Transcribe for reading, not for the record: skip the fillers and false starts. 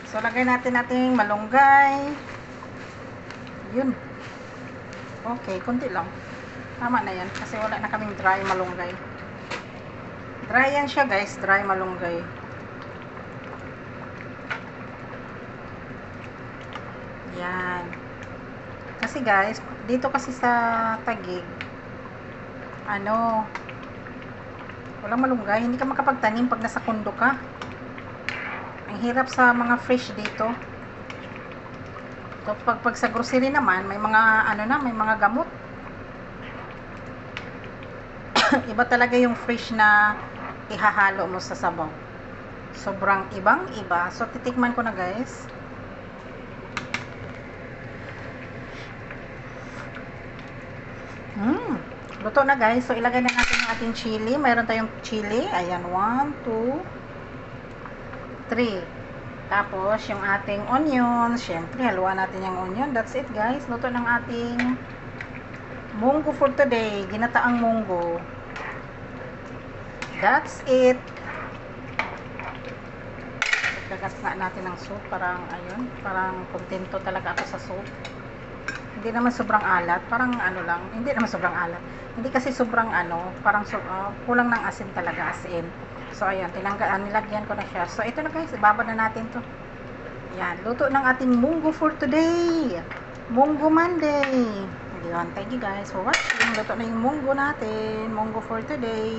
So, lagay natin ating malunggay. Yun. Okay, konti lang. Tama na yan. Kasi wala na kaming dry malunggay. Dry yan siya guys. Dry malunggay. Yan. Kasi guys, dito kasi sa Taguig, walang malunggay. Hindi ka makapagtanim pag nasa kondo ka. Ang hirap sa mga fresh dito. So, pag sa grocery naman, may mga may mga gamot. Iba talaga yung fresh na ihahalo mo sa sabaw. Sobrang ibang-iba. So, titikman ko na guys. Luto na guys. So, ilagay na natin yung ating chili. Mayroon tayong chili. Ayan, 1, 2, 3. Tapos, yung ating onion. Siyempre, haluan natin yung onion. That's it guys. Luto ng ating munggo for today. Ginataang munggo. That's it. Gagas na natin ng soup. Parang, ayun. Parang kontento talaga ako sa soup. Hindi naman sobrang alat. Parang lang. Hindi naman sobrang alat. Hindi kasi sobrang parang kulang ng asin talaga, asin. So, ayan. Nilagyan ko na siya. So, ito na guys. Ibaba na natin to. Ayan. Luto ng ating munggo for today. Munggo Monday. Ayan. Thank you guys for watching. Luto na yung munggo natin. Munggo for today.